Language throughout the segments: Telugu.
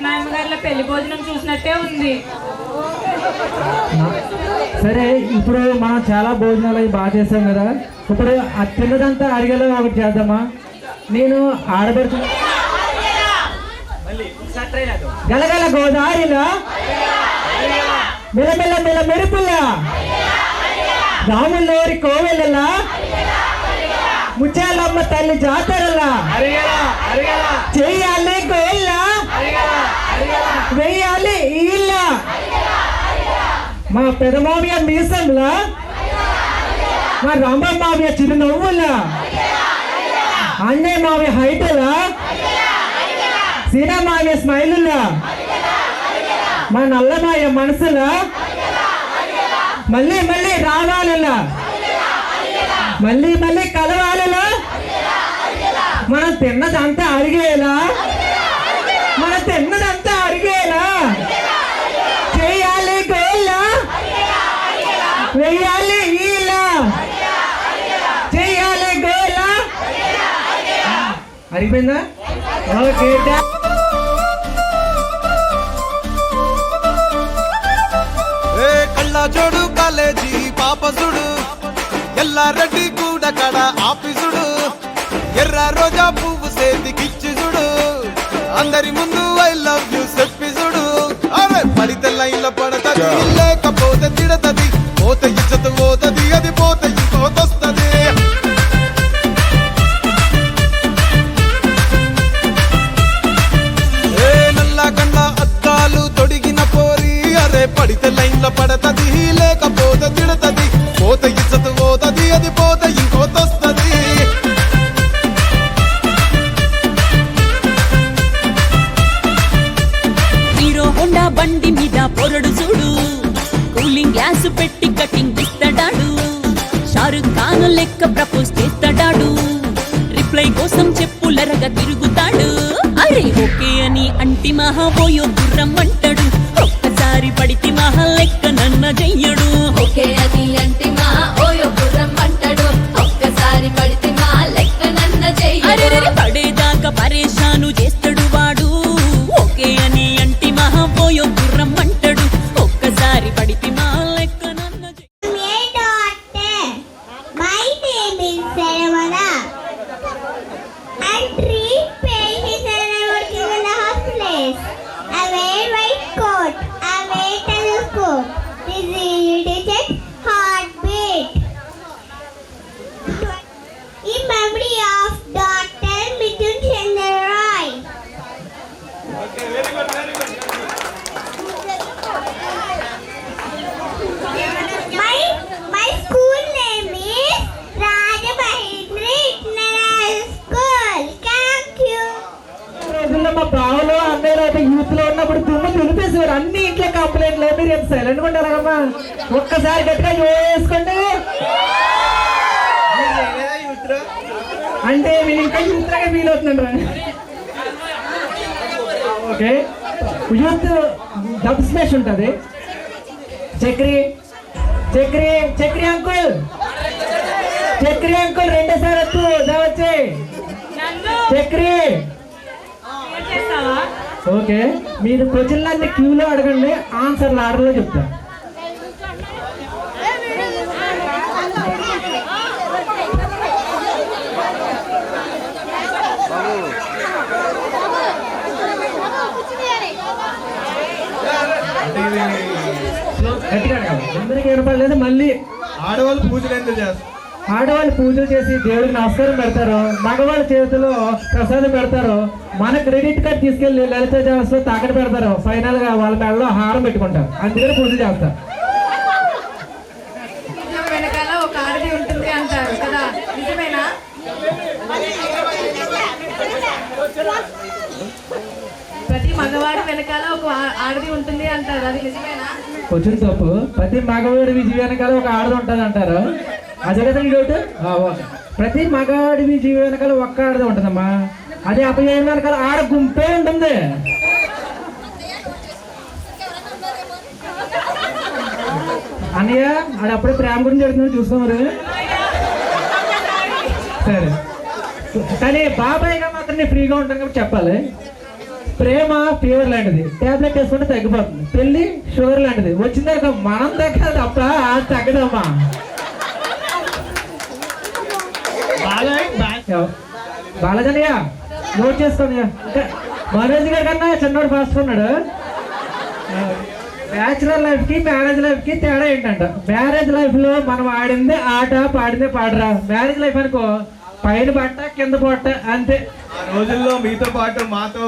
పట్నాయమ్మ గారిలో పెళ్లి భోజనం చూసినట్టే ఉంది. సరే, ఇప్పుడు మనం చాలా భోజనాలు అవి బాగా చేస్తాం కదా. ఇప్పుడు ఆ తిన్నదంతా అడిగేలా ఒకటి చేద్దామా? నేను ఆడబెడుతు గలగల గోదావరిలో మెలమెల మెల మెరుపుల్లా రాములూరి కోవెలలా ముచ్చాలమ్మ తల్లి జాతరలా చెయ్యాలి గోళ్ళ వెయ్యాలి ఈళ్ళ మా పెదమావియ మీసంలా మా రాంబ మావియ చిరునవ్వులా అన్నే మావి హైటలా సీనా మావియ స్మైలులా మా నల్లమాయ మనసులా మళ్ళీ మళ్ళీ రావాలిలా మళ్ళీ మళ్ళీ కలవాలిలా మనం తిన్నదంతా అడిగేలా మనం తిన్నదంతా అడిగేలా చేయాలి గోళ్ళ వెయ్యాలి ఈలా చేయాలి గోళ్ళ. అడిగిపోయిందా? ఓకే. కళ్ళజోడు కాలేజీ పాపసుడు ఎల్లారెడ్డి కూడా కడ ఆఫీసుడు ఎర్ర రోజా పువ్వు సేతికిచ్చి చూడు అందరి ముందు ఐ లవ్ యూ చెప్పిసుడు. అరే పడితే లైన్ల పడతది లేకపోతే తిడతది పోత ఇచ్చత పోతది అది పోత ఇంకోతొస్తది. నల్ల కన్న అద్దాలు తొడిగిన పోరి అరే పడితే లైన్ల పడతది లేకపోతే తిడతది పోత ఇచ్చత పోతది అది పోత ఇంకోతొస్తది. హీరో హోండా బండి మీద పొరడు చూడు కూలింగ్ గ్లాస్ పెట్టి కటింగ్ ఇస్తాడాడు షారుఖ్ ఖాన్ లెక్క ప్రపోజ్ చేస్తాడాడు రిప్లై కోసం చెప్పులరగా తిరుగుతాడు. అరే ఓకే అని అంటి మహా పోయో గుర్రం అంటాడు ఒక్కసారి పడితే మహా లెక్క నన్న చెయ్యడు. ఓకే అని అంటి మహా ఓయో గుర్రం అంటాడు ఒక్కసారి పడితే మహా లెక్క నన్న చెయ్యడు. పడేదాకా పరేషాను చేస్తాడు వాడు ఓకే అని అంటి మహా పోయో గుర్రం అంటాడు ఒక్కసారి పడితే మహా లెక్క నన్న మా బావలో అన్నయ్యలో అయితే యూత్ లో ఉన్నప్పుడు తుమ్మ తులిపేసేవారు అన్ని ఇంట్లో కంప్లైంట్లు. మీరు ఎంత సైలెంట్ గా ఉంటారమ్మా? ఒక్కసారి గట్టిగా వేసుకోండి. అంటే మీరు ఇంకా యూత్ లాగా ఫీల్ అవుతున్నాడు. ఓకే, యూత్ డబ్ స్మాష్ ఉంటుంది. చక్రి చక్రి చక్రి అంకుల్ చక్రి అంకుల్ రెండోసారి వద్దు వచ్చే చక్రి. ఓకే, మీరు క్వశ్చన్లన్నీ క్యూలో అడగండి, ఆన్సర్లు ఆర్డర్లో చెప్తాను. గట్టిగా అడగాలి, అందరికీ ఏర్పడలేదు. మళ్ళీ ఆడవాళ్ళు పూజలు ఎందుకు చేస్తారు? ఆడవాళ్ళు పూజలు చేసి దేవుడికి నమస్కారం పెడతారు, మగవాళ్ళ చేతిలో ప్రసాదం పెడతారు, మన క్రెడిట్ కార్డ్ తీసుకెళ్లి లలిత జాస్ లో తాకట్టు పెడతారు, ఫైనల్ గా వాళ్ళ మెడలో హారం పెట్టుకుంటారు, అందుకని పూజ చేస్తారు. వెనకాల ఒక ఆడది ఉంటుంది అంటారు కదా, నిజమేనా? ప్రతి మగవాడి వెనకాల ఒక ఆడది ఉంటుంది అంటారు, అది నిజమేనా? కొంచెం తప్పు. ప్రతి మగవాడి విజయ వెనకాల ఒక ఆడది ఉంటుంది అంటారు, అదే కదండి డౌట్. ప్రతి మగవాడి విజయ వెనకాల ఒక్క ఆడది ఉంటుందమ్మా, అదే అపజయం వెనకాల ఆడ గుంపే ఉంటుంది. అన్నయ్య ఆడ అప్పుడే ప్రేమ గురించి అడుగుతున్నాడు, చూసుకోమరు. సరే, కానీ బాబాయ్గా మాత్రం నేను ఫ్రీగా ఉంటాను కాబట్టి చెప్పాలి. ప్రేమ ఫీవర్ లాంటిది, టాబ్లెట్ వేసుకుంటే తగ్గిపోతుంది. పెళ్లి షుగర్ లాంటిది, వచ్చిందాక మనం తగ్గదు తప్ప అది తగ్గదమ్మా. బాలజనయ్య నోట్ చేసుకోండి. మనోజ్ గారి కన్నా చిన్నోడు ఫాస్ట్ ఉన్నాడు. బ్యాచులర్ లైఫ్ కి మ్యారేజ్ లైఫ్ కి తేడా ఏంటంట, మ్యారేజ్ లైఫ్ లో మనం ఆడిందే ఆట, పాడిందే పాడరా. మ్యారేజ్ లైఫ్ అనుకో పైన పట్ట కింద పొట్ట అంతే. ఆ రోజుల్లో మీతో పాటు మాతో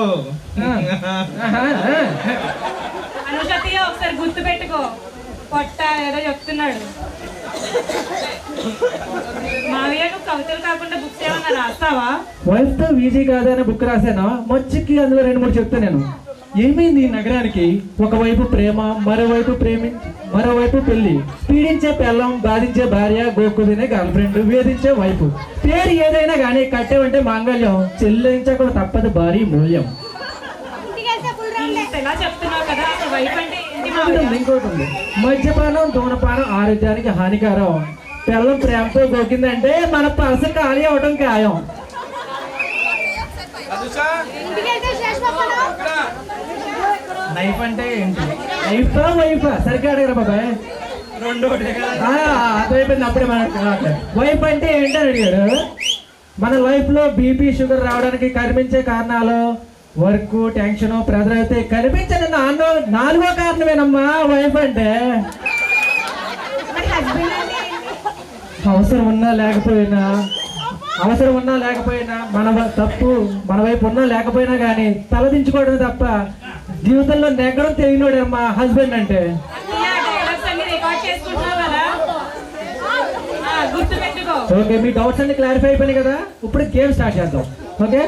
అనుషతయ్య ఒకసారి గుర్తు పెట్టుకో, పొట్ట ఏదో చెప్తున్నాడు. మావయ్య నువ్వు కవితలు కాకుండా బుక్స్ ఏమన్నా రాస్తావా? వైఫ్ తో ఈజీ కాదనే బుక్ రాశాను, మొచ్చికి అందులో 2-3 చెప్తా నేను. ఏమైంది ఈ నగరానికి, ఒకవైపు ప్రేమ, మరోవైపు పెళ్లి, పీడించే పెళ్ళం, బాధించే భార్య, గోక్కుదినే గర్ల్ ఫ్రెండ్, వేధించే వైపు. పేరు ఏదైనా కానీ కట్టేవంటే మాంగళ్యం, చెల్లించక తప్పదు భారీ మూల్యం. ఎలా చెప్తున్నావు కదా, అసలు వైఫ్ అంటే ఏంటి ఇంకోటి మావయ్య? ఉంది, ఇంకోటి ఉంది. మద్యపానం, ధూమపానం ఆరోగ్యానికి హానికారం. పెళ్ళం ప్రేమతో గోకిందంటే మన పర్సు ఖాళీ అవడం ఖాయం. లైఫ్ అంటే ఏంటి? వైఫ్ సరిగ్గా అడగరా బాబాయ్. రెండు అదైపోయింది అప్పుడే మన వైఫ్ అంటే ఏంటని అడిగాడు. మన లైఫ్ లో బీపీ షుగర్ రావడానికి కనిపించే కారణాలు వర్క్, టెన్షన్, ప్రెజర్ అయితే కనిపించని 4వ కారణమేనమ్మా వైఫ్ అంటే. అవసరం ఉన్నా లేకపోయినా మన తప్పు మన వైపు ఉన్నా లేకపోయినా కానీ తలదించుకోవడం తప్ప జీవితంలో నెగ్గడం తెలియనోడమ్మా హస్బెండ్ అంటే. డైలాగ్స్ అన్ని రికార్డ్ చేసుకుంటున్నావు కదా, గుర్తు పెట్టుకో. ఓకే, మీ డౌట్స్ అన్ని క్లారిఫై అయిపోయినాయి కదా, ఇప్పుడు గేమ్ స్టార్ట్ చేద్దాం. ఓకే.